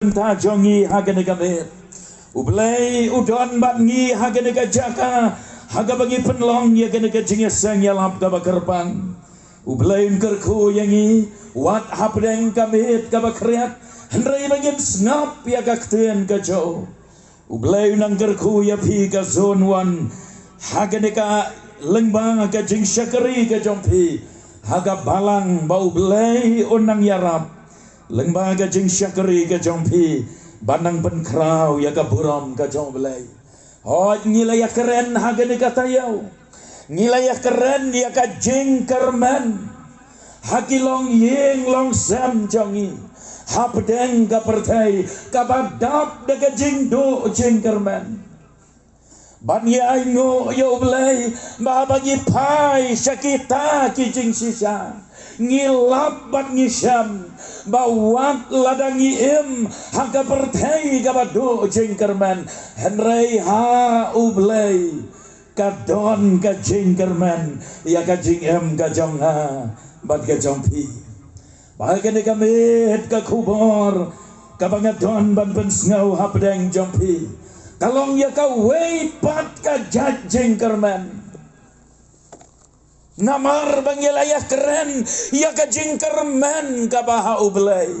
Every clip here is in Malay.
ta jongi hagenega met ublay udon bangi hagenega jaka haga bagi penlong ya genega jingesang ya lap gaba kerpang ublay kerku yangi wat hapdeng kamet gaba kriat hendrai bagi snap ya kakten gajo ublay nang kerku ya pi ga zone 1 hagenega lengbang ga jing syakari ga jompi haga balang ba ublay onang yarap lembaga jing syakari ke jompi bandang penkrau ya ka buram ka jomblay hoj ngilaya keren haga ni kata yau ngilaya keren ya ka jing kermen hakilong yeng long sam jongi hapdeng ka pertai ka badap de ka jing do jing kermen ban ya ingo yo blay ba bagi pai syakita ki jing sisa ngilap bat ngisam bawat ladangi haka pertai kabado jengkerman henrei ha ublay kadon ka jengkerman ya ka jing ka jong ha bat ka jompi bahagia kamit ka kubor ka bangadon ban pensngau hapdeng jompi kalong ya ka wei pat ka jengkerman namar bangilayah keren ya ka jingkermen ka baha ublay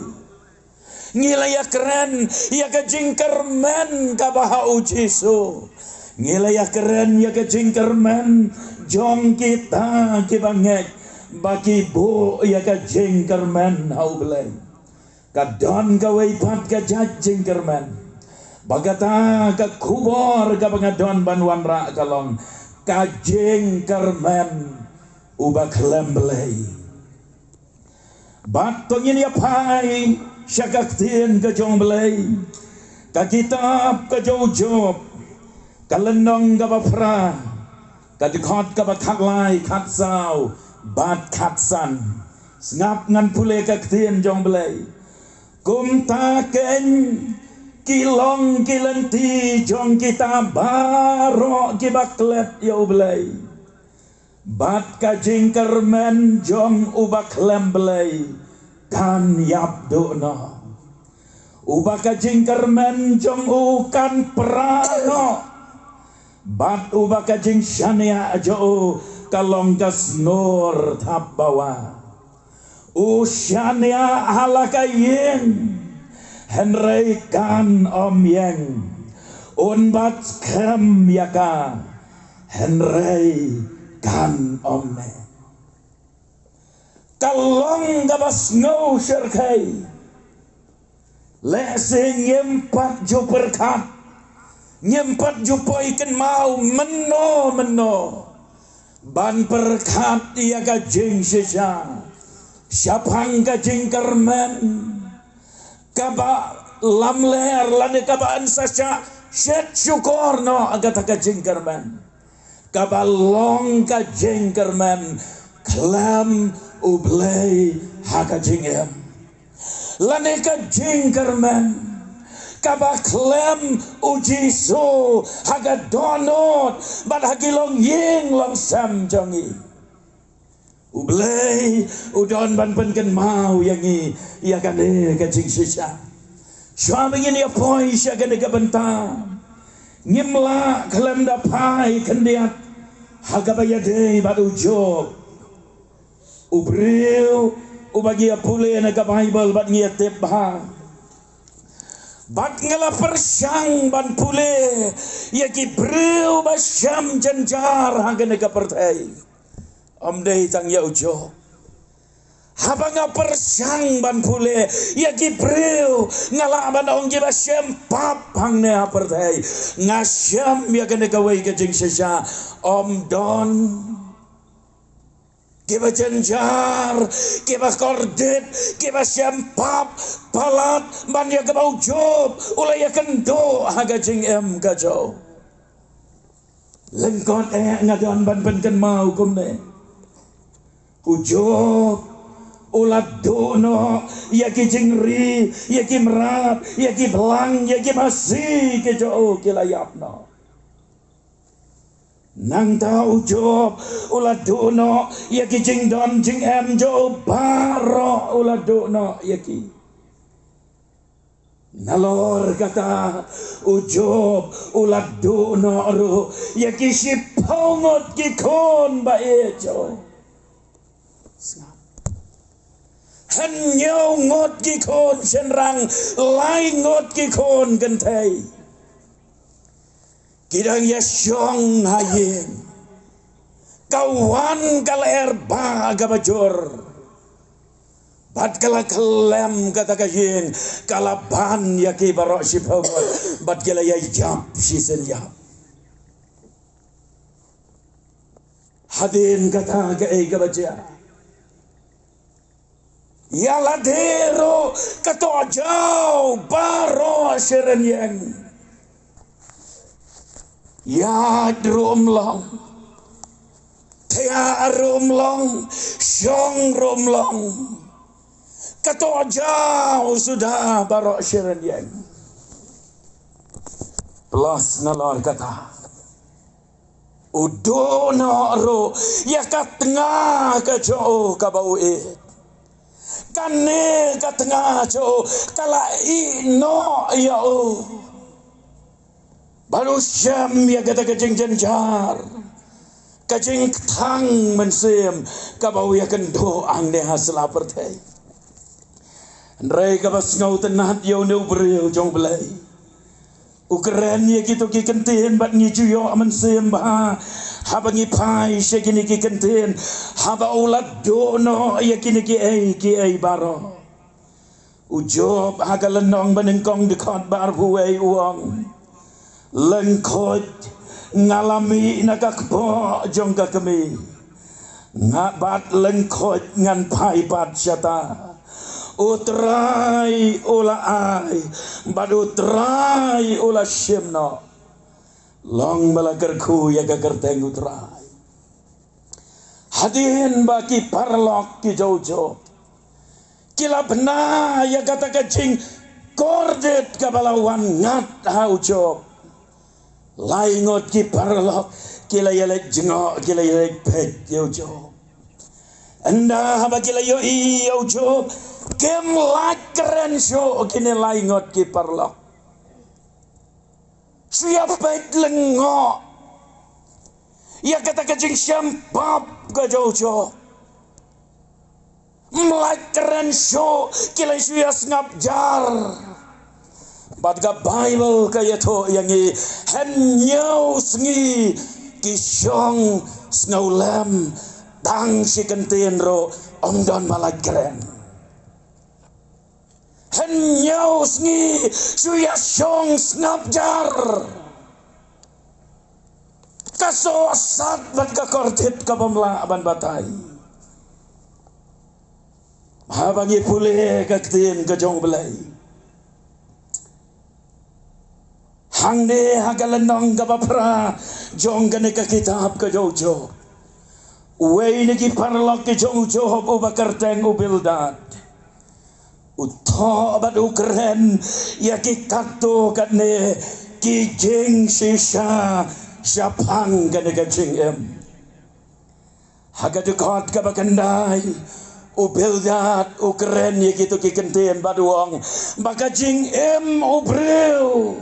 ngilayah keren ya ka jingkermen ka baha ujiso ngilayah keren ya ka jingkermen jong kita ki bangek baki bo ya ka jingkermen ha ublay kadon ka weipat ka jingkermen bagata ka kubor ka bangadon banwan ra kalong ka jingkermen ubak lemblay batongin ya pai syakaktin ke jomblay ka kitab ke jojob ka lenong ka bafra ka dikot ka bakatlay katsau bat katsan ngap ngan pule kaktin jomblay kumta ken kilong kilenti jong kita baro kibaklet ya ublay bat ka jingkermen jong ubak lemblay kan yabdono ubak ka jingkermen jong ukan prano bat ubak ka jing syania jo kalong kas nur tap bawa usyania halakayin henrei kan om yeng unbat krem yaka henrei kan omne kalong gabas ngau syarkai lese nyempat ju berkat nyempat ju poiken mau meno ban berkat ia ka jing sisa syapang ka jing kermen kaba lamler lane kaba ansasya syet syukur no agata ka jing kermen kabalong ka jengkerman klam ublay haka jingem lane ka jengkerman kabaklam ujiso haka donot bad hagilong yeng long sam jongi ublay udon ban penken mau yangi ya kane ka jing sisa syamingin ya poi syagane ka bentam ngimla kalam dapai kendiat hagabaya dei badu job ubreu ubagi apule na ka Bible bat ngiatep bah bat ngala persyang ban pule ya ki breu basyam janjar hagane ka pertai amdei tang ya ujo habanga persyang ban pule ya ki breu ngala ban ong jiba sempap hang ne apartai ngasyam ya kene kawai ke jing sesa om don kiba janjar kiba kordet kiba sempap palat ban ya ke bau job ulai ya kendo haga jing gajo lengkot ngadon ban penken mau kumne ujob ulat dono ya ki jingri ya ki merap ya ki belang ya ki masih ke jo kilayapno nang tau job ulat dono ya ki jing don jing jo baro ulat dono ya ki Nalor kata ujob ulat dono ya kisipongot kikon ba ejo. Hanya ngot kikon senrang lain ngot kikon gentai. Kidang ya syong hayin. Kawan kaler baga bajor. Bat kala kelem kata kayin kalaban ya ki barok si pawat. Bat kala ya jap si senyap. Hadin kata ke baca. Ya ladero kato jauh baro serenyeng. Ya drumlong. Tia rumlong, syong rumlong. Kato jauh sudah barok serenyeng. Plus nalor kata. Udono ro ya katengah kaco kabau Kane katengah jo kala ino ya baru syam ya kata kajing jenjar kajing tang mensim kabau ya kendo ang ne hasla pertai ndrai kabas ngau tenat yo ne ubreu jong belai ukeren ya gitu ki kenten bat ngi juyo mensim ba habangi pai shekini ki kenten haba ulat dono ya kini ki ai baro ujob hagalenong benengkong dekat bar huai uang lengkot ngalami nakakpo jong kami ngabat lengkot ngan pai bat syata utrai ula ai badutrai ula shimno long balagarku ya gagarteng utrai hadin baki parlok ki jojo kila bena ya kata kacing kordet kabalawan ngat haujo laingot ki parlok kila yalek jengok kila yalek pet jojo anda haba kila yo i jojo kem lakren syo kini laingot ki parlok siapa lengok ya kata kajing syambab gajojo melakren syo kila syas ngabjar badga Bible kaya to yangi henyau sengi kisyong snaulam tang si kenten ro omdon malakren henyau sengi suya syong snabjar kaso asat bat kakortit kabamla aban batai mahabangi pulih kaktin kajong belai hangde hagalenong kabapra jong gane ka kitab kajojo uwei niki parlok ke jong johob ubakarteng ubildad uto abad ukren ya ki kato katne ki jing sisa syapang gane ka jing em haga dekot ka bakandai ubildad ukren ya gitu ki kenten baduang baka jing em ubreu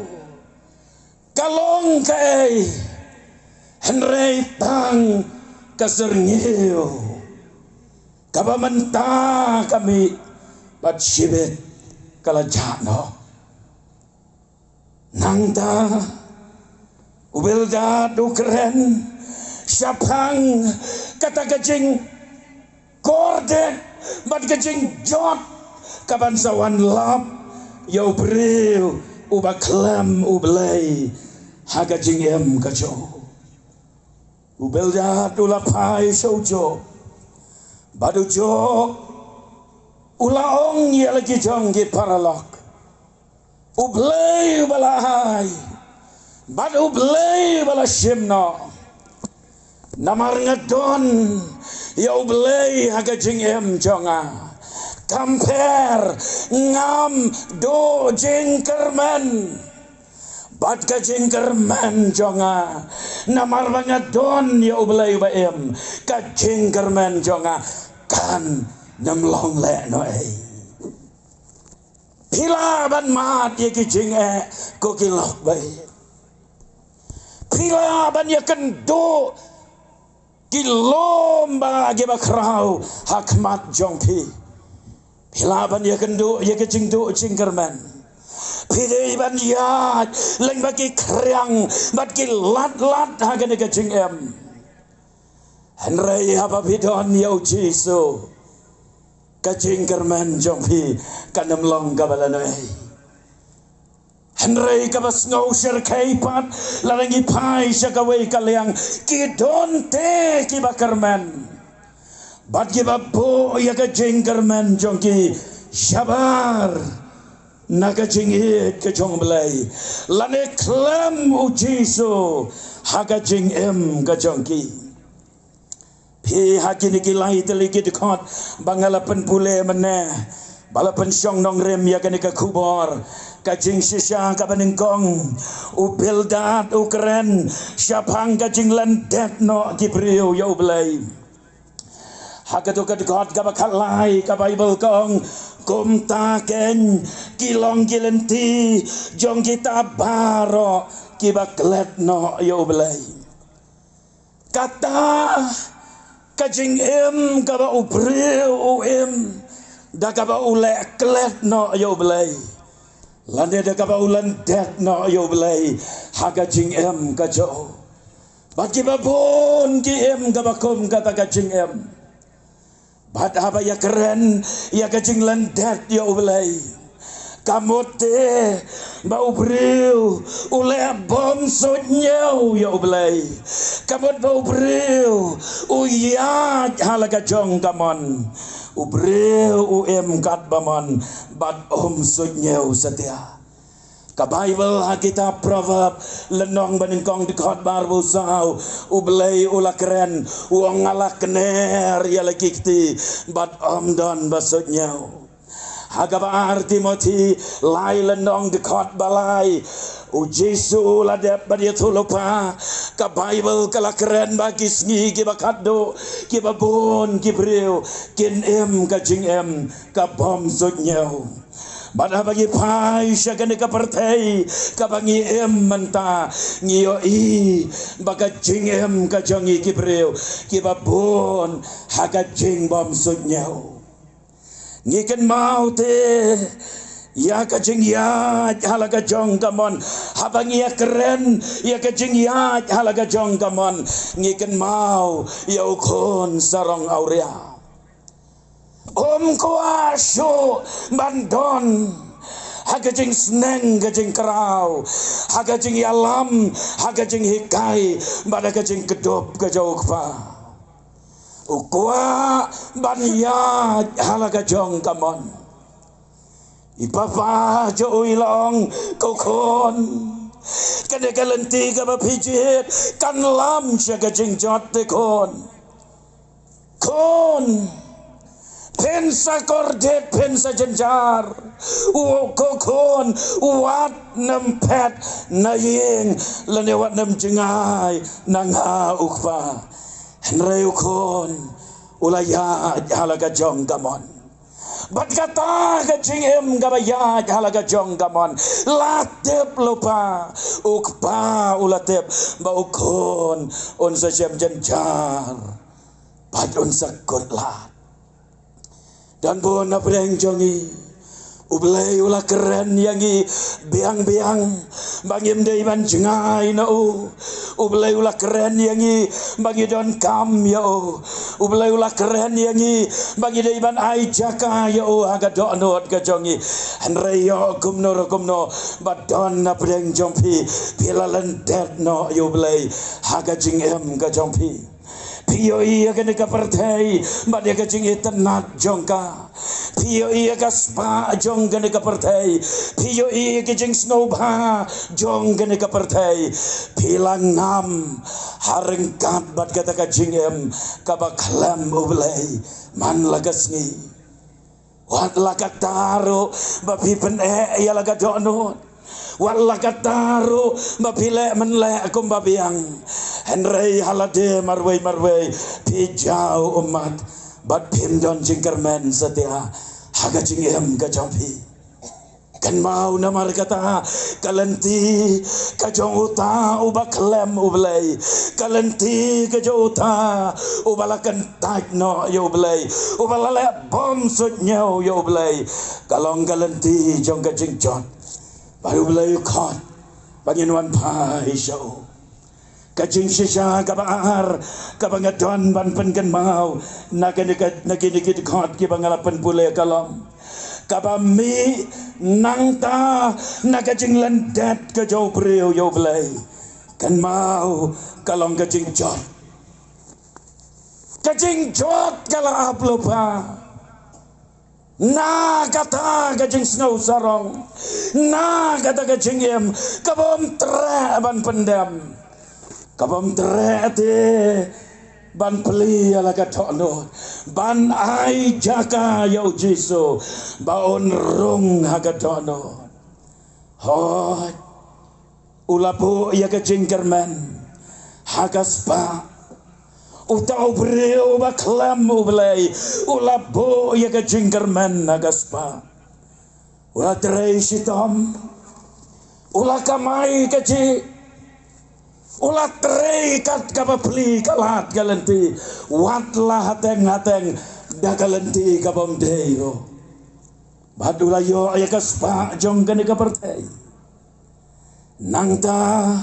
kalong kai henrei tang kaserngiu kabamenta kami bat shibet kalajano nangta ubelda dukren syapang kata gajing korden bat gajing jot kabansawan lap yau breu ubaklam ublay hagajing em kajo ubelda ulapai sojo badujo ulaong ya lagi jong ki paralok ublay balahai bad ublay balashimno namar ngadon ya ublay hagajing em jonga kamper ngam do jengkerman bad ka jengkerman jonga namar banget don ya ublay baem ka jengkerman jonga kan nyamlong le no Pila ban mat ye ki jing ko ki lok bai. Pila ban ye kendo ki lomba ge ba krau hakmat jong pi. Pila ban ye kendo ye ki jing do jing kerman. Pidei ban yat leng bagi kriang bat ki lat ha ge ke jing Henry haba bidon yau Jesu. Kajing kerman jong pi kanam long kabalanoi. Henry kabas ngau sir kaipat larangi pai syakawai kaliang kidon te kibakerman. Bat kibabo ya kajing kerman jong ki syabar. Naga jingit ke jong belai. Lane klam u Jesu haga jing ke jong ki. Pi haki ni kilai teliki dekat bangalapan pule mana balapan syong nong rem ya kani ka kubor kajing sisa ka banengkong upil dat ukren syapang kajing landet no kipriu ya ublay hakato ka dekat ka bakalai ka bible kong kum taken kilong kilenti jong kita baro kibaklet no ya ublay kata kajing kaba ubreu da kaba ule klet no yo belai lande da kaba ulan det no yo belai ha kajing kajo bagi babon ki kaba kum kata kajing bat apa ya keren ya kajing landet yo belai kamote bau breu ule bom sonyau ya belai kamot bau breu uya halaga jong kamon ubreu kat bamon bat sonyau setia ka Bible kita proverb lenong baningkong dekat barbu sau ublay ula keren uang ngalah kener ya lagi kiti bat don basonyau Hagabar Timothy lai lenong dekat balai u Jesu ladep badia tulupa ka Bible kala keren bagi sngi ki bakado ki babon ki breu kin ka jing ka bom zonyau bada bagi pai syagane ka partai ka bangi menta ngio i baga jing ka jongi ki breu ki babon haga jing bom zonyau ngiken mau te ya kajing ya halaga jong kamon habang ya keren ya kajing ya halaga jong kamon ngiken mau ya ukon sarong aurea kuasyo bandon hagajing sneng gajing kerau hagajing yalam hagajing hikai bada gajing kedop gajau kpa ukwa banya halaga jong kamon ipapa jo ilong kokon kade kalenti ka bapijit kan lam syaga jingjot te kon pensa kordet pensa jenjar kokon wat nempet nayeng lanewat nem jengai nangha ukpa Henry ukon ulaya halaga jong kamon bat kata kajing gabaya halaga jong kamon latep lupa ukpa ulatep ba ukon on sa jem jenjar bat on sa kotlat dan bon apreng jongi ublay ula keren yangi biang-biang bangim deiman jengai na ublay ula keren yangi bagi don kam ya ublay ula keren yangi bagi deiman ai jaka ya aga donot ka jongi Henry yo kumno badon na preng jompi pilalan dead no ublay haga jingem ka jompi Pio iya kene ka partai badia ka jing tenat jongka Pio iya ka spa jong kene ka partai Pio iya ka jing snowba jong kene ka partai pilang nam harengkat bat kata ka jing ka baklam ublay man lagasngi wat lakataro bapi pen iya laga donot wala kataru mapile menle akum babiang Henry halade marway pijau umat bat pindon jingkermen setia haga jingem gajampi Kan mau namar kata kalenti kajong uta uba klem ublay kalenti kajong uta ubalakan tak no yo ublay ubalale bom sut nyau yo ublay kalong kalenti jong kajing jot baru ublay khot bangin wan pai show kajing shisha kabar kabangadon ban penken mau nakidikit khot ki bangalapan pule kalong kabami nangta nakajing lendet ke jauh beriu yo belai kan mau kalong kajing jot kala aplopa na kata kajing snow sarong na kata kajing em kabom tre ban pendam kabom tre te ban peli ala katono ban ai jaka yo jiso baon rung hagatono hot ulapo ya kejingkerman hagaspa utau breu baklam ublay ulapo ya kejingkerman hagaspa ula trei sitom ula kamai kecil ulat trei kat kapapli kalat galenti watlah hateng da galenti kabom deyo badula yo ayakaspa jong gani kapertei nangta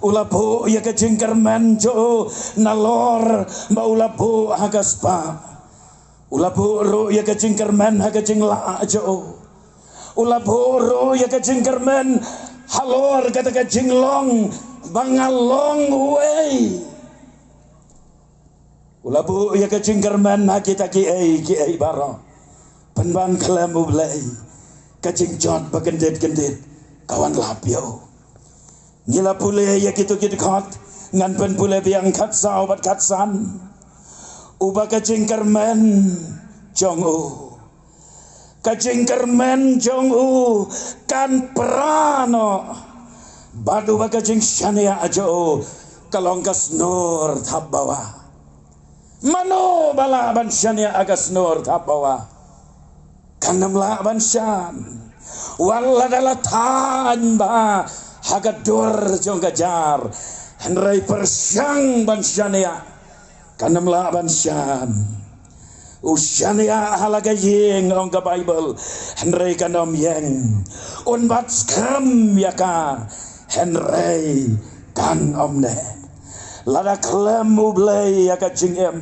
ulapo ya kajingkar manjo nalor ba ulapo hagaspa ulapo ro ya kajingkar man hagajing la jo ulapo ro ya kajingkar man halor kata kajing long bangalong way ulabu ya kajingkerman kita ki ai baro penban kalam ublay kajing jot bagendit kawan lapio ngila pule ya kitu khot ngan pen pule biang khat sa obat khatsan uba kajingkerman jong u kajingkerman jong u kan prano badu bakajing syania ajo kalongkas nur tabawa mano bala ban syania agas nur tabawa kanam la ban syan walla dala tan ba hagadur jong gajar henrai persyang ban syania kanam la ban syan usyania halaga yeng ong ka bible henrai kanom yeng on bat skam yaka Henry kan omne lada klem ublay ya kajingem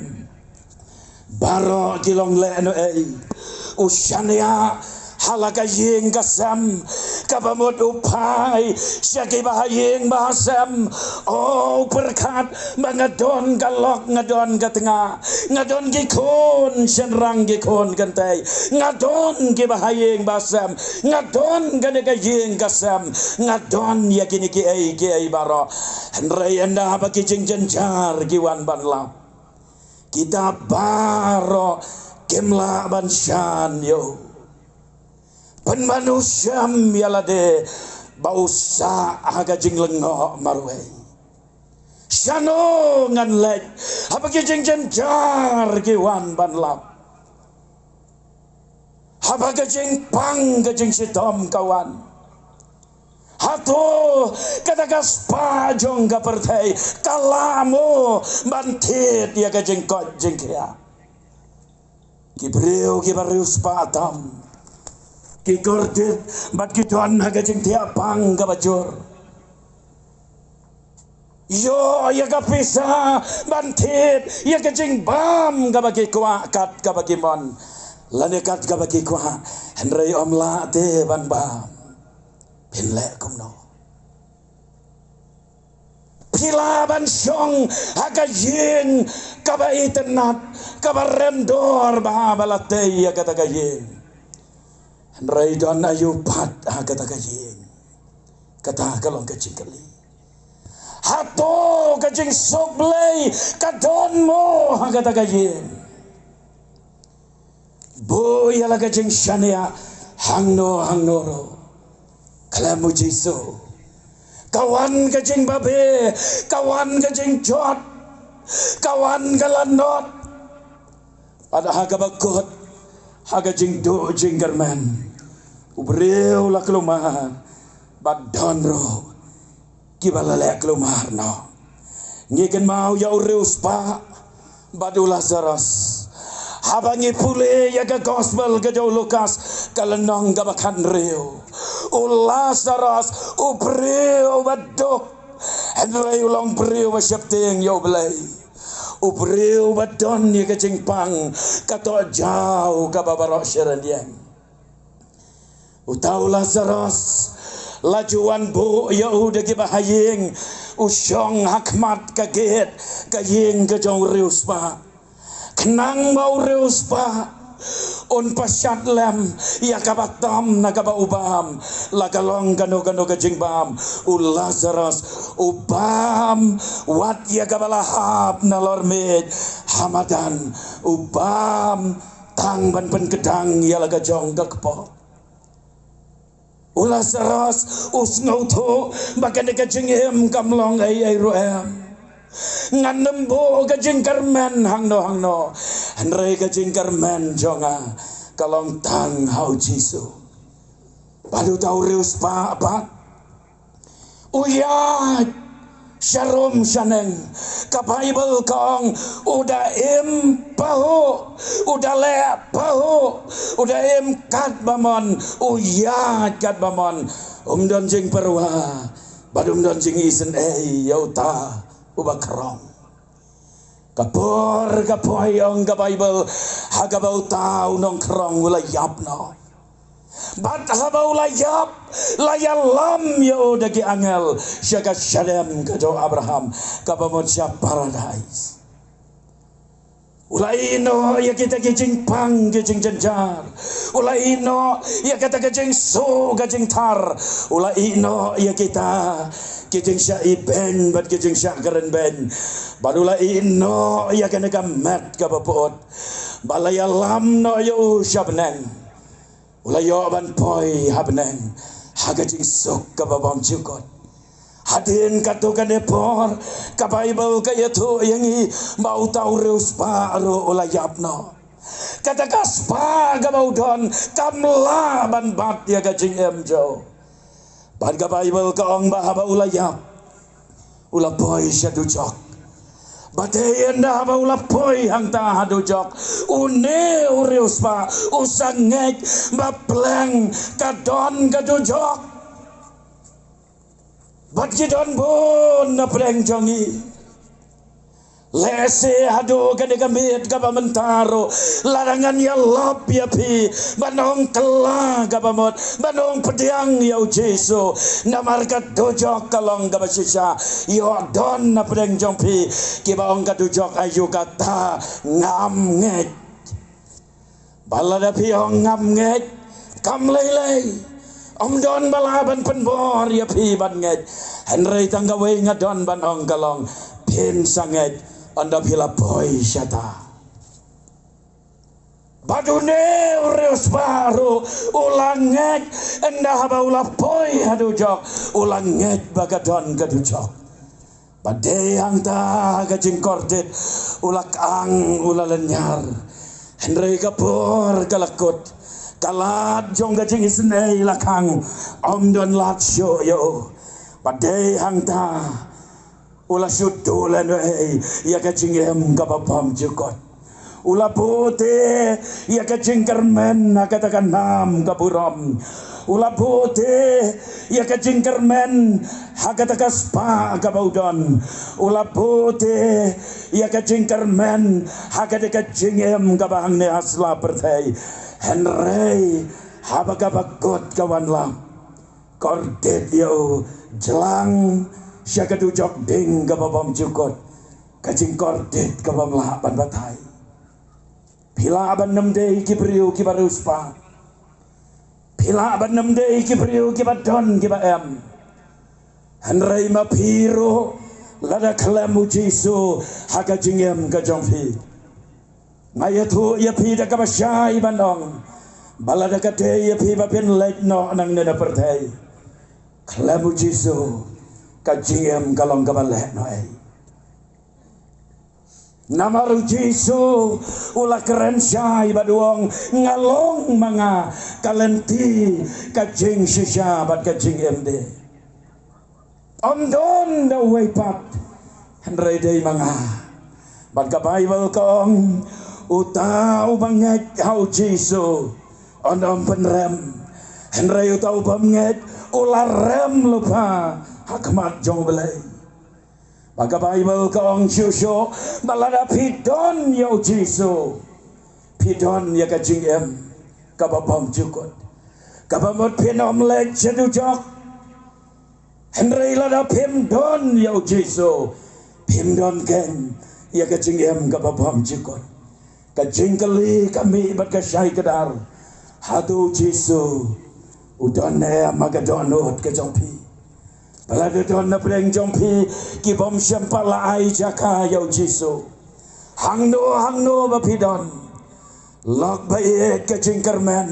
baro kilong le no usyania halaga yeng kasam kabamot upai syaki bahayeng bahasam oh berkat mangadon galok ngadon ke tengah ngadon gikon senrang gikon gantai ngadon ke bahayeng bahasam ngadon gane kayeng kasam ngadon yakini ki ai baro henrai anda bagi jenjar giwan banla kita baro kemla bansyan yo pen manusiam yalade bausa agajing lengo marwe syano ngan lek apa kijing jenjar kiwan banlap apa kijing pang kijing sitom kawan hato katakas pajong kapertai kalamo bantit ya kijing kot jengkia kibreu kibarius patam ki kordit bat ki tuan hagajing tiapang kabajur yo ya kapisa bantit ya kajing bam kabagi kuakat kabagi mon lanekat kabagi kuah henry omla te ban bam pinle kumno pila ban syong hagajing kabai tenat kabarendor babalate ya katagajing Henry don ayu pat kata kajing kata kalong kajing kali hato kajing soblay kadon mo kata kajing boy ala kajing syania hangnoro kalamu jiso kawan kajing babe kawan kajing jot kawan kalanot pada hagabakot hagajing do jinggerman Ubreu la kelumar badon ro kibala le kelumar no ngiken mau ya ureus pa badu Lazarus habangi pule ya ke gospel ke jauh Lukas kalenong gabakan reu Lazarus ubreu badok Henry ulang breu wasyapteng ya belai ubreu badon ya ke jingpang kato jauh kababarok syerandiang utau Lazarus lajuan bu Yahuda kibahaying usyong hakmat kaget kaying ke jauh reus pa kenang mau reus pa on pasyat lem ya kabatam na kabaubam lagalong gano kajing bam Lazarus ubam wat ya kabalahap na lormed hamadan ubam tang ban kedang ya lagajong gakpo Lazarus usngauto bakan kajing em kamlong ay roem nganembo kajing karmen hangno Henry kajing karmen jonga kalong tang hau jisu padu tau reus pa apa uyat syarum syaneng ka Bible kong udah im paho udah le paho udah im kat bamon uyat kat bamon don jing perwa badum don jing isen yauta ubakrong kapor kapoyong ka Bible hagabau tau nong krong ulayap no bat habau layap layalam yo dagi angel syaga syadem kajo Abraham kapamon syap paradise ulaino ya kita kejing pang kejing jenjar ulaino ya kita kejing so kejing tar ulaino ya kita kejing syai ben bat kejing syak keren ben badula ino ya kena kamet kapapot balaya lam no yo syabneng ulayo ban poi habneng hagajing sok kapabam jukot hadin katu kadepor ka Bible kayatu yangi mau tau reus paro ulayapno kata kaspa gabaudon kamla ban bat ya gajing emjo ban ka Bible kaong bahaba ulayap ulapoi syadujok bateyan dah ba ulapoi hang ta hadujok une ureus pa usangek bapleng kadon kadujok bat kidon bon na pleng jongi lese hadu kade kamit ka mentaro larangan ya lop ya pi banong kela ka pamot banong pediang ya Jesu namar ka dojok kalong ka basisa yo don na pleng jongpi ki baong ka dojok ayu kata ngam nget balada pi ngam nget kam lei om don balaban penbor ya pi ban nget Henry tanggawe ngadon ban ong kalong pin sanget anda pila boy syata badune ureus baru ulangek endah ba ulah boy hadujok ulangek bagadon gadujok badai hangta gajing kordit ulak ang ulalenyar Henry kapur kalakut kalat jong gajing isnei lakang om don lat syo yo badai hangta ula syutulan ya kacingem kapapam jukot ula putih ya kacing kermen katakan nam kapuram ula putih ya kacing kermen katakan spa kabaudon ula putih ya kacing kermen katakan cingem kabahang ne asla pertai Henry habagabakot kawan lam kordet yo jelang syaga dujok ding kababam jukot kacing kordet kabam lapan batai pila aban nemde kibriu kibaruspa pila aban nemde kibriu kibadon kibaem Henry mapiro lada kelamu Jesu hakajingem kajongpi ngayatu ya pida kabasyai bandong balada kate ya piba pin lek no nang nena pertai kelamu Jesu kajingem kalong kabaleh noai Namaru Jesu ulah keren syai baduong ngalong mga kalenti kajing sisya bat kajing MD. Ondon da waipat handray day mga bat ka Bible kong utau banget hau Jesu ondom penrem handray utau banget ulah rem lupa hakmat jong belai. Maka Bible kong syusyo balada pidon ya Jesu pidon ya kajing em kababam jukot kabamot pinom lek jadujok Henry lada pimdon ya Jesu pimdon ken ya kajing em kababam jukot kajing kali kami bat kasyai kedar hadu Jesu udon ya magadonot kajongpi Balada don na pleng jompi kibom syempala ai jaka ya Jesu hangno bapidon lok baik ke jingkermen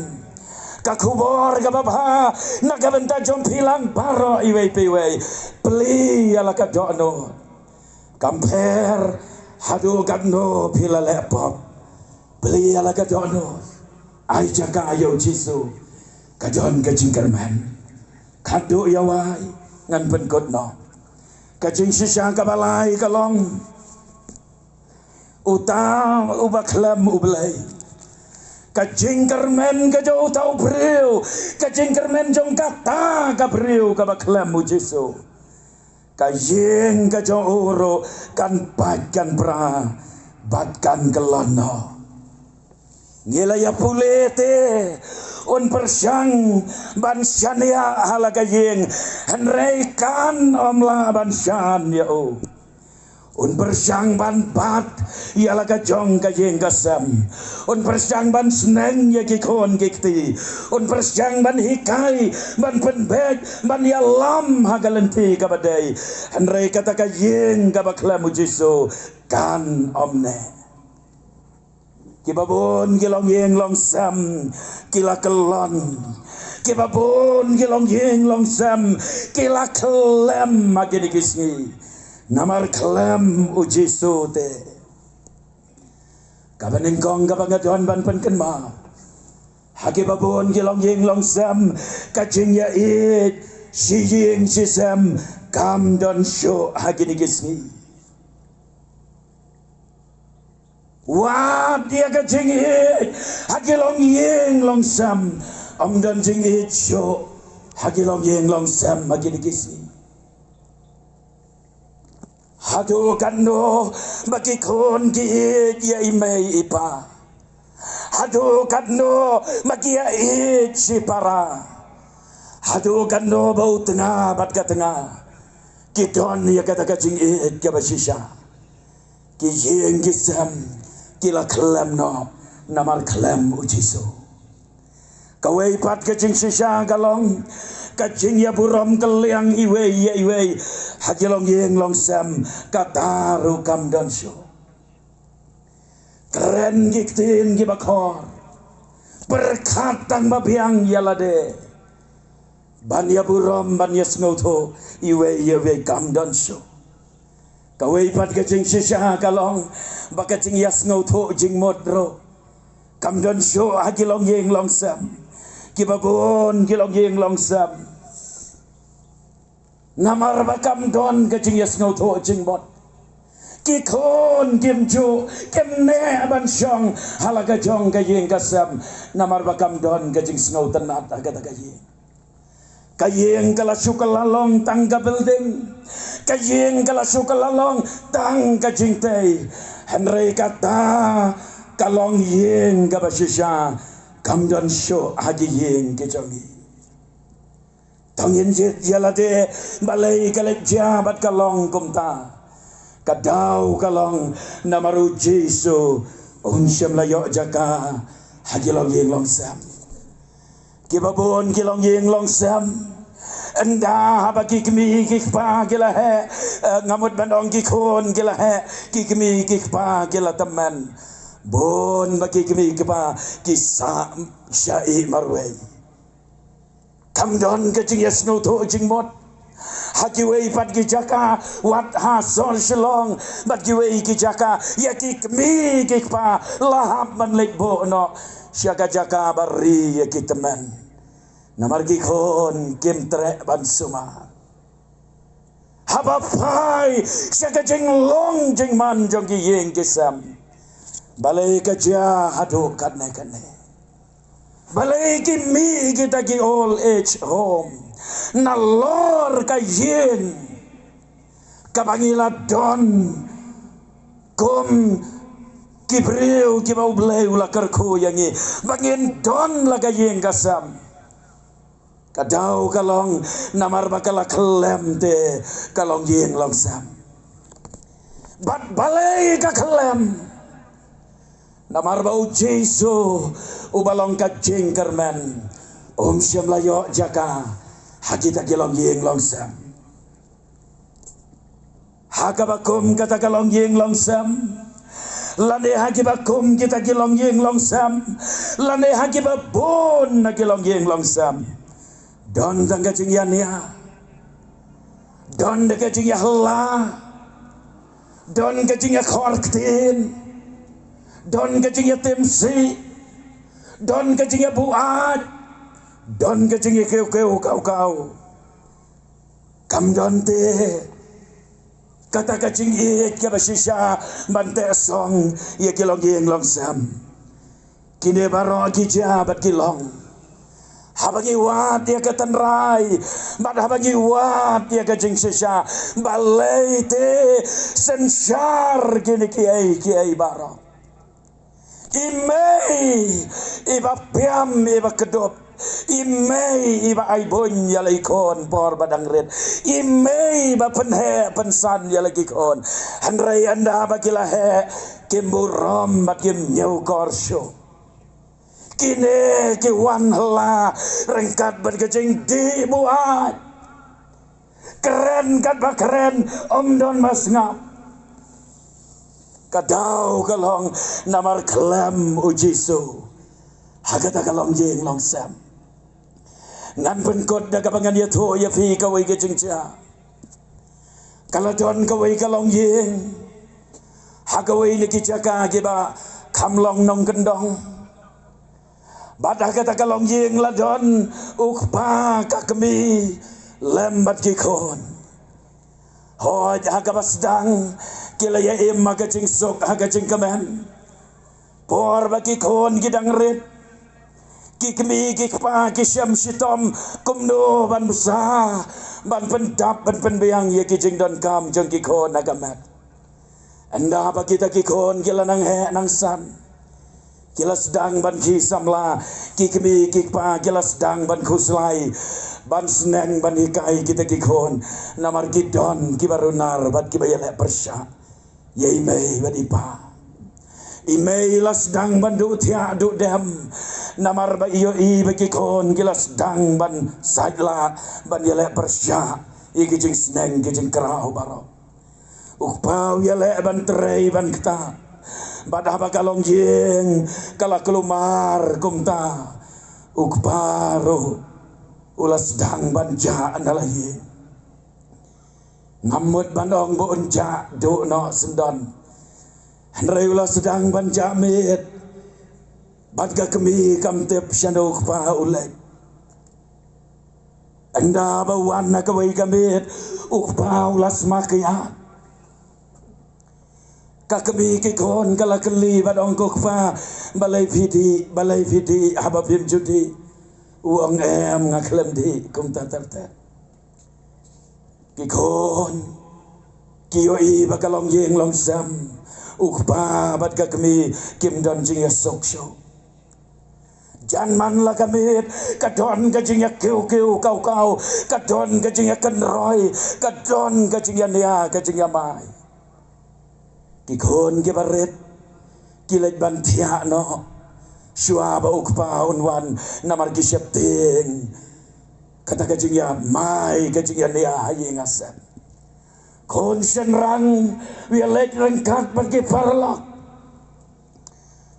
kakubor kababha nagabenta jompi lang baro iwei piwei peli ala kadono kamper hadu gadno pila lepop peli ala kadono ai jaka ya Jesu kadon ke jingkermen kado ya wai ngan penkot no kajing sisya kabalai kalong utam ubaklam ublay kajing kermen kajau tau priu kajing kermen jong kata kapriu kabaklam Jesu kajing kajau uro kan patkan pra batkan kelono ngila ya pulete un persyang bansyania halagayeng henreikan omla bansyan ya o un persyang ban bat ya lagajong gayeng kasam un persyang ban sneng ya gikon gikti un persyang ban hikai ban penbek ban ya lam hagalenti kabadai henrei kata gayeng kabaklam Jesu kan omne kibabon gilong yeng long sam kila kelon kibabon gilong yeng long sam kila kelem magini kisni namar kelem Jesu te kabaning kong kabangadon ban penkenma hakibabon gilong yeng long sam kajing ya it si yeng si sam kam don show hagini kisni wah dia ke jingit hagi long yeng long sam om dan jingit show hagi long yeng long sam hagi dikisi hadu kando bagi kon git ya imei ipa hadu kando bagi ya it si para hadu kando bau tengah bat ka tengah kiton ya kata ka jingit ka basisya ki yeng kisam kila kelem no namar kelem Jesu kawai pat kajing sisya galong kajing ya buram keliang iwei hagilong yeng long sam kataru kam dan syo keren giktin gibakor berkatang babiang yalade ban ya buram ban ya sngoto iwei kam dan syo kawai pat kajing sisya kalong bakajing yas ngauto jing modro kam don show hagilong yeng long sam kibabon gilong yeng long sam namar bakam don kajing yas ngauto jing mod kikon kimju kemne ban syong halaga jong kajing kasam namar bakam don kajing snow tenat agata kajing kayeng kala sukalalong tangga building kayeng kala sukalalong tang kajing tei henrei kata kalong yeng kabasisya kamdan syo hagi yeng kejongi tangin jit yalade balai kalek jabat kalong kumta kadau kalong namaru Jesu unsyam layok jaka hagi long yeng long sam kibabon kilong yeng long sam enda bagi kami kikpa gila he ngamut bandong kikon gila he kikmi kikpa gila teman bon bagi kami kikpa kisah syai marwei kamdon kecing yasno to jing mot hagiwei pat gijaka wat ha sol shlong bat giwei gijaka yaki kmi gikpa lahap man lekbo no syaka jaka bari yaki teman namar gikon kim tre ban suma haba pai syaka jeng long jeng man jong gi yeng kisam balai kaja hadu kanne balai ki mi kita ki old age home nalor ka yin kabangila don kum kibreu ki bau bleu la kerku yangi bangin don la ka yin kasam kadau kalong namar bakala klem te kalong yin longsam bat balai ka klem namar bau Jesu ubalong ka jengkerman syam layo jaka hakita kilong yeng longsam hakabakum kata kalong yeng longsam lane hakibakum kita kilong yeng longsam lane hakibabon na kilong yeng longsam don tangga cingyania don de kacingya hela don kacingya korktin don kacingnya temsi don kacingnya buat don kacingnya keu kau kam don te kata kacing it ke basisha bante song ye kilong yeng longsam kini baro kija bat kilong habagi wat ya ketenrai bat habagi wat ya kacing sisha balai te sensar kini kiai baro imei iba piam iba kedop imei iba aibon ya laikon por badang red imei iba penhe pensan ya lagi kon handrai anda bagilah he kimburom bat kim nyau korsho kine ki wan hela rengkat berkecing di buat keren kat ba keren don mas ngap kadau kalong namar klem ujisu hagata kalong jeng longsam ngan penkot da kapangan ya tho ya fi kawai ke jengja kalau don kawai kalong jeng hagawai ni kijaka giba kamlong nong kendong badah kata kalong jeng la don ukpa kakmi lembat kikon hoj hagabasdang kila ya emma kacing sok kacing kemen por baki kon gidang red kikmi kikpa kisyam shitom kumno ban busa ban pendap ban penbiang ye kijing don kam jeng kikon agamat anda baki ta kikon kila nang he nang san kila sedang ban kisamla kikmi kikpa kila sedang ban kuslai ban seneng ban ikai kita kikon namar kidon kibarunar bat kibayale persya yai mei badipa imei las dang bandu tia du dem namar ba iyo i bakikon gilas dang ban saidla ban yale persya iki jing sneng kijing kerau baro ukpau yale ban trei ban kta badah bakalong jing kala kelumar kumta ukparo ulas dang ban ja andalahi ngamut bandong bo unja do no sendon handrai ulas sedang ban jamit badga kemi kam tep shandok pa ulai anda bawan na kawai kamit ukpa ulas makya kakemi kikon kala keli badong kokpa balai fiti hababim judi uang em ngaklem di kum tatarta kikon kiyoi bakalong yeng longsam ukpa bat kakmi kim don jing sok show janman la kamit kadon kajing keu kau kadon kajing kenroi kadon kajing ya kajing mai kikon kibaret kilet bantia no shua ba ukpa unwan namar gisepting kata kajing ya mai kajing ya hayi ngasam konsen rang wialet rengkat bagi parlok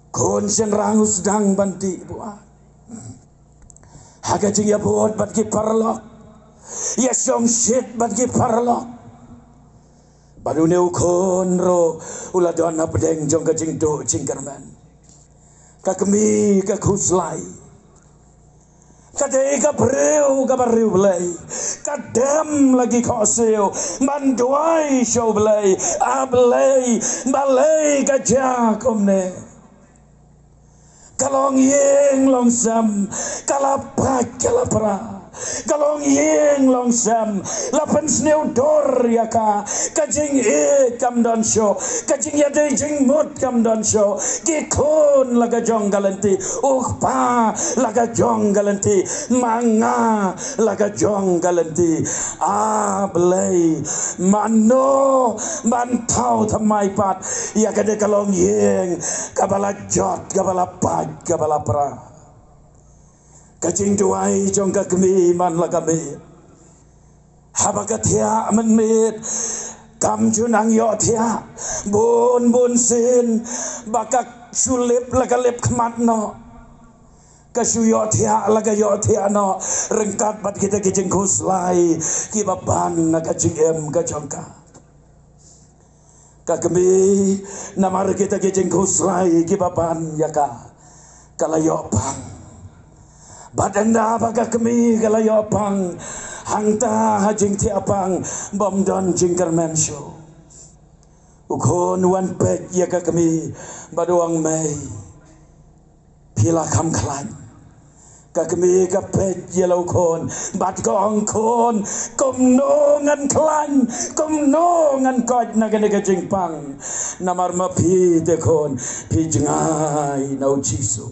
konsen rang sedang banti buat hakajing ya buat bagi parlok Yesong shit bagi parlo. Baru ne ukon ro ula dona pedeng jong ka jing do jingkerman. Ka kemi ka kuslai. Ka dei ka breu ka bariu belai. Ka dem lagi ka seo manduai show belai. A belai balai ka jakom ne. Kalong yeng long sam kalapak kalapra. Kalong yeng long sam lapan sneu dor ya ka kajing kam don show kajing ya dei jing mut kam don show ki kon laga jong galanti pa laga jong galanti manga laga jong galanti belai mano bantau thamai pat ya kade kalong yeng kabala jot kabala pag kabala pra. Kajing duai jong ka kami man la kami. Habakatia man mit kam junang yo tia bun sin bakak sulip la kalip kmat no. Kasu yo tia la ka yo tia no rengkat bat kita kajing kuslai ki baban na kajing ka jongka. Ka kami namar kita kajing kuslai ki baban ya ka kalayo pang. Badanda baga kami kalayo pang hangta hajing tiapang bom don jingkerman show. Ukon wan pek ya ka kami baduang mai pila kam klan. Ka kami ka pek ya lau kon bat kong kon kom no ngan klan kom no ngan kot na ka jing pang namar ma pi te kon pi jingai nau jisu.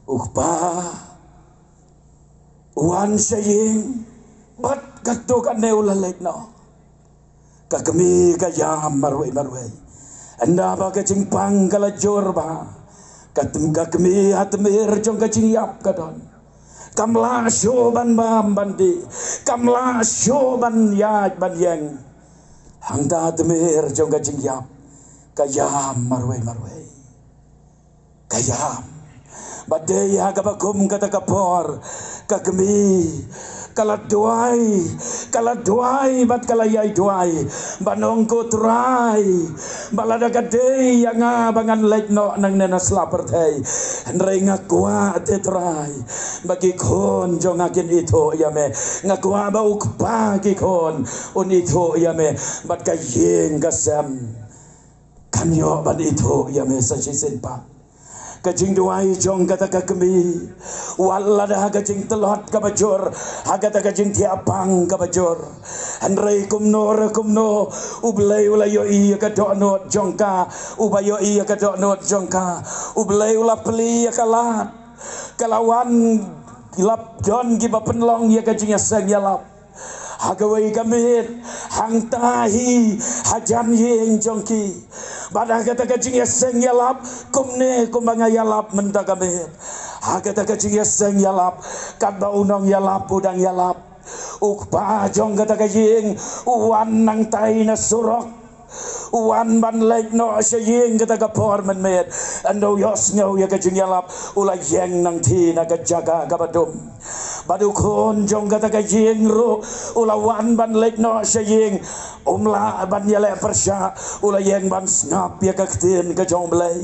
Ukpa wan saying bat kato ka neulalek no kakami kayam marway anda ba kajing pang kalajor ba katum kakami hatmir jong kajing yap kadon kamla shoban bam bandi kamla shoban yaj ban yang hangta hatmir jong kajing yap kayam marway kayam badai hagabakum kata kapor kakami kalat duai bat kalayai duai banong ko trai balada kadei yang bangan lek no nang nena slaper thai nrei ngakwa te trai bagi kon jong akin itu ya me ngakwa ba ukpa ki kon un itu ya me bat kayeng kasam kanyo bat itu ya me sa sisen pa. Kajing duai jong kata kakami walada kajing telot kabajor hagata kajing tiapang kabajor andrei kumno ublei ulayo iya kadonot jongka ubayo iya kadonot jongka ublei ula peli kalat kalawan lap jon giba penlong ya kajing asang yalap hagawai kamit hangtahi hajan yeng jongki badah kata kajing yaseng yalap kumne kumbanga yalap menta kamit hagata kajing yaseng yalap kadba unong yalap udang yalap ukpa jong kata kajing uwan nang tai na surok wan ban lek no saying kata kapor men met ando yos ngau ya kajing yalap ula yeng nang ti na kajaga kabadum badu kon jong kata kajing ro ula wan ban lek no saying umla ban yale persya ula yeng ban snap ya kaktin ka jong belai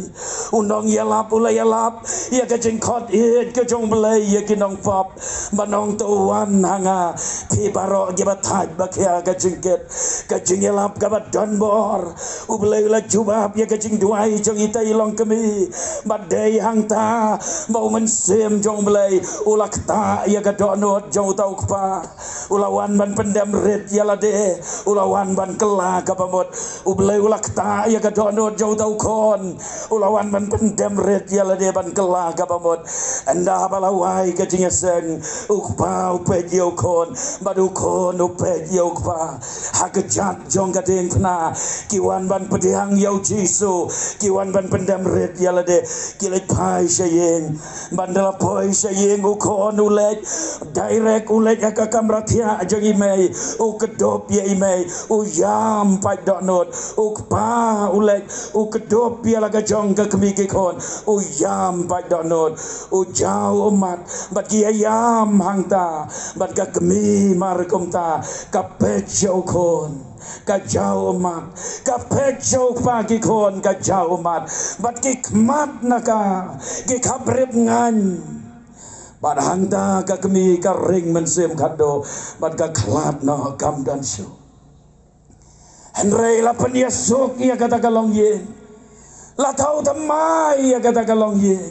undong yalap ula yalap ya kajing khot it ka jong belai ya kinong pop banong tuan hanga pi baro gibatai bakya kajing ket kajing yalap kabat donbor ublay la jubab ya kajing duai jong itai long kami badai hangta bau mensem jong belai ulak ta ya kadonot jong tau kpa ulawan ban pendam red ya lade ulawan ban kela kapamot ublay ulak ta ya kadonot jong tau kon ulawan ban pendam red ya lade ban kela kapamot anda balawai kajing aseng ukpa upet yo kon badu kon upet yo kpa Hakejat jong kadeng pna kiwan ban pedang yau Jisu kiwan ban pendam red yalade kilet pai sayeng bandala poi sayeng ukon ulet direct ulet akakam ratia jangi mai ukedop ye imai uyam pai donot ukpa ulet ukedop ya laga jong ka kemiki kon uyam pai donot ujau umat bat kiayam hangta bat ka kemi markomta kapechau kon kajau umat kapechau pagi kon kajau umat bat kikmat naka kikabrip ngan bat hangta ka kemi ka ring mensem kado bat ka klat no kam dan syo Henry la peniasuk ia kata kalong yen la tau tamai ia kata kalong yen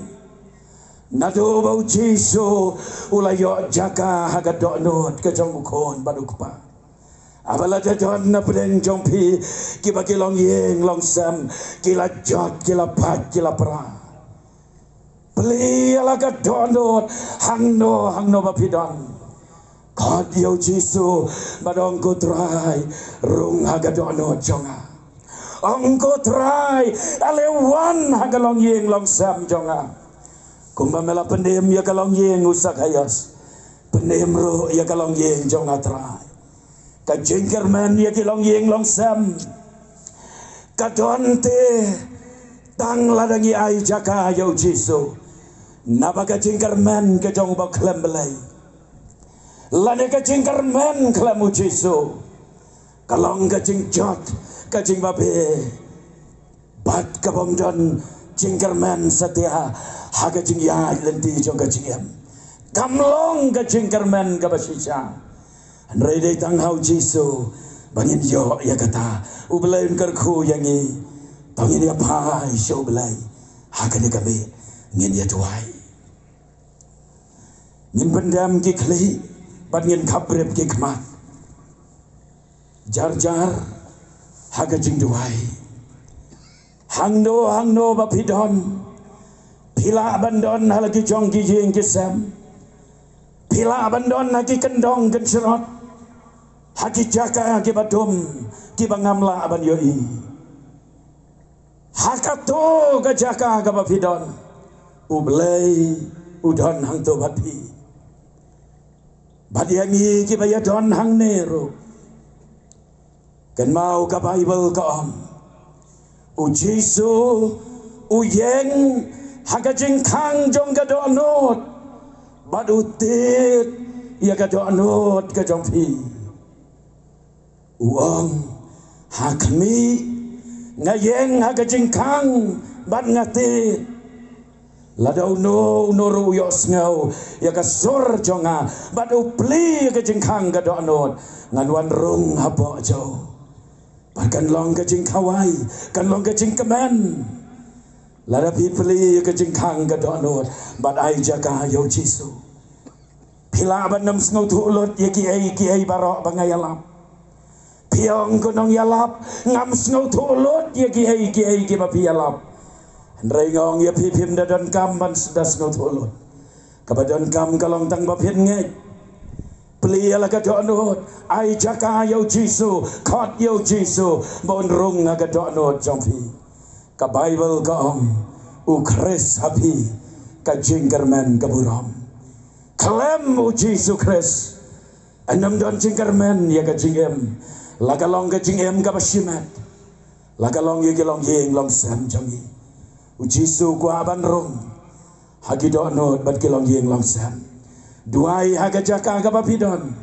nado bau Jisu ulayo jaka hagadok not ke jong kon badukpa abala jadon na pedeng jompi kiba kilong yeng long sam kila jot kila pat kila pra beli ala gadonot hangno bapidon God yo Jisu badong ko try rung hagadonot jonga ong ko try alewan hagalong yeng long sam jonga kumba mela pendem ya kalong yeng usak hayas pendem ro ya kalong yeng jonga try ka jengkerman ya kilong yeng long sam kadonte tang ladangi ai jaka yo Jisu napa ka jengkerman ke jong ba klem belai lane ka jengkerman klemu Jisu kalong ka jengjot ka jeng babe bat ka bomdon jengkerman setia haga jeng ya lenti jong ka jengem kamlong ka jengkerman ka basisa Andai day tang hau Jisu bangin yo ya kata ubelain kerku yangi tangin ya pai show belai hakan ya kabe ngin ya tuai ngin pendam ki kli bat ngin kabrep ki kmat jar haga jing tuai hangno bapidon pila bandon halagi jong ki jing kisam pila bandon lagi kendong kencerot haki jaka haki badum ki bangamla aban yoi hakato ka jaka ka bapidon ublay udon hang to bapi badiangi ki bayadon hang nero kan mau ka Bible ka om u Jisu u yeng haka jingkang jong ka donot badutit ya ka donot ka jong pi uang hakmi ngayeng haga jingkang bat ngati ladau no ru yos ngau ya ka sur jonga bat upli ka jingkang ka donot nganwan rung hapo jo bahkan long ka jingkawai kan long ka jingkemen lada pipli ka jingkang ka donot bat ai jaka yo Jisu pila ban nam ngau tulot ya ki ai barok bangayalap piang gunung yalap ngam ngau tulot ya ki ai bapi yalap rengong ya pipim dadon kam ban sedas ngau tulot kabadon kam kalong tang bapin ngej beli ala ka donot ai jaka yo Jisu kot yo Jisu bon rung aga donot jompi ka Bible ka om u Chris happy ka jingkerman ka buram klem u Jisu Chris anam don jingkerman ya ka jingem lagalong ka jingem ka basimat lagalong ye gelong yeng long sam jangi u Jisu ku aban rong hagi donot bat gelong yeng long sam duai haga jaka ka bapidon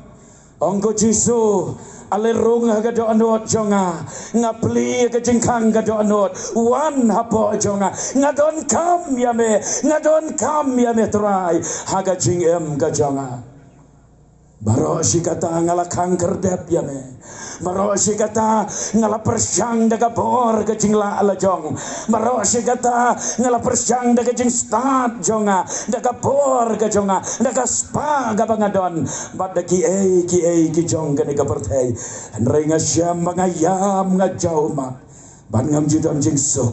ongko Jisu ale rong haga donot jonga ngapli ka jingkang ka donot wan hapo jonga ngadon kam ya me try haga jingem ka jonga baro si kata ngalakang kerdep ya me baro si kata ngala persyang daga bor ke jingla ala jong baro si kata ngala persyang daga jing start jonga daga bor ke jonga daga spa ga bangadon bad ki ki jong ke daga pertai nrenga syam bangayam ngajau ma ban ngam jidon jing sok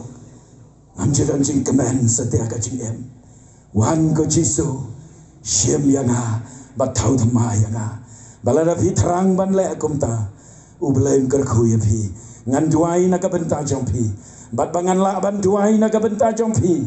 ngam jidon jing kemen setia ka jing em wan ko Jisu syam yanga batau thamai nga balada phi thrang ban le kumta ubelain kerku ya pi ngan duai na ka benta jong pi bat bangan la ban duai na ka benta jong pi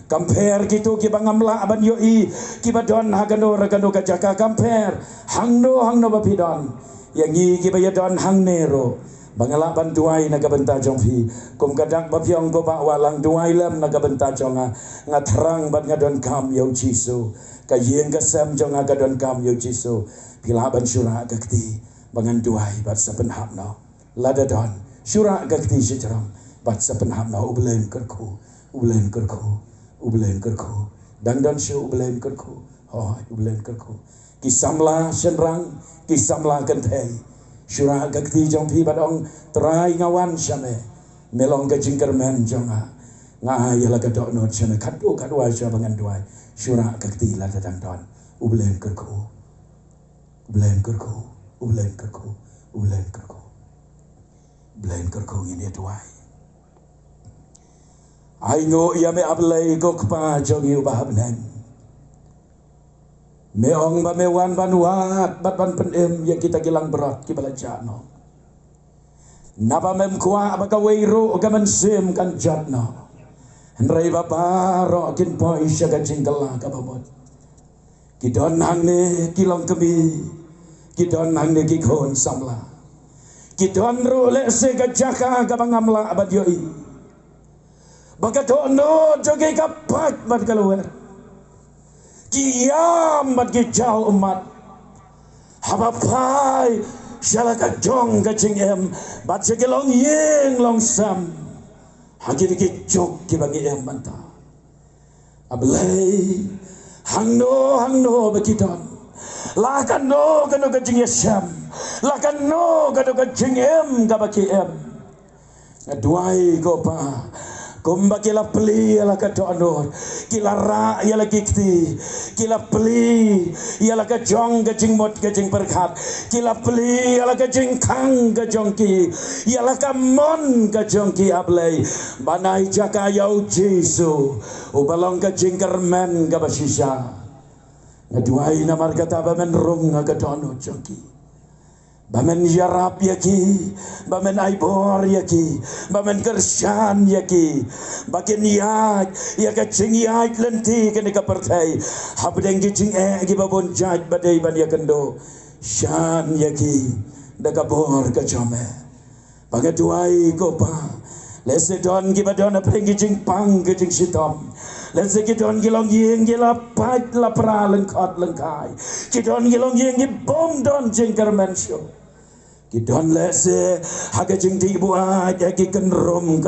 compare gitu ki bangam la ban yo i ki badon hagano ragano ka jaka compare hangno ba pi don yang i ki ba ya don hang nero bangala ban duai na ka benta jong pi kum kadak ba pyong ko ba walang duai lam na ka benta jonga ngatrang bat ngadon kam yo jisu ka yeng ka sam jonga ka don kam yo jisu pila ban syura ka kti bangan duai bat saben hapno lada don syura ka kti sitram bat saben hapno ublen kerku dang don syu ublen kerku ublen kerku kisamla senrang kisamla kentei syura ka kti jong pi badong trai ngawan syame melong ka jingkermen jonga ngayala ka dokno syame kadu kadwa sya bangan duai syura ka kti lada dang don ublen kerku ini tuai. Aingo ia me ablay ko kpa jongi ubah bnen. Meong ba mewan banuat bat ban penem yang kita gilang berat ki balajano. Napa mem kwa ba ka weiro ka mensim kan jatno. Henrai ba baro kin poi syaga jingkala ka babot. Kidon hang ne kilong kemi kidon hang ne kikon samla kidon rule se gajaka gabangamla abadyoi bagatono joge kapat bat kaluwer kiam bat gijau umat habapai syalaka jong gajing bat segelong yeng long sam hagi gijok kibagi manta ablay hangno bekidon lakano kano kajing yesam lakano kano kajing gabaki duai gopa kumba kila peli ala kato anor kila ra yala kikti kila peli yala kajong kajing mot kajing berkat kila peli yala kajing kang kajong ki yala kamon kajong ki ablay banai jaka yau Jesu ubalong kajing kermen gabasisha ngaduai na markata bamen rung ngagatono jongki bamen yarap yaki bamen aibor yaki bamen kersyan yaki bakin yaj yaka cing yaj lenti kene kapertai habdeng gicing gi babon jaj badai ban yakendo syan yaki dagabor kajome bagaduai gopa lese don gi badon apeng gicing pang gicing sitom lese kidon gilong yeng gila pat la pra lengkot lengkai kidon gilong yeng bom don jengker mensyo kidon lese haga jeng di buat yaki kenram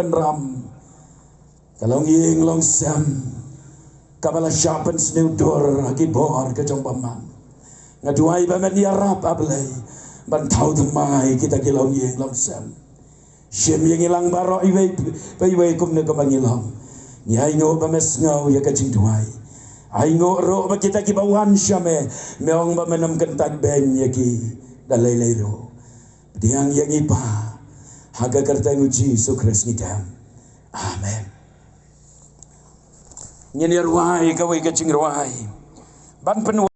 kalong yeng long sam kabala syapen snudor hagi bor kejong paman ngaduai bamen yarap ablay bantau temai kita gilong yeng long sam syem yeng ilang baro iwei kumne kabangilong Nyai ngo bames ngau ya kacing duai. Ai ngo ro ba kita ki bawan syame meong ba menam kentak ben ya ki dalai ro. Diang yang ipa haga kerta nguji Yesus Kristus ngidam. Amen. Nyeni ruai kawai kacing ruai. Ban penuh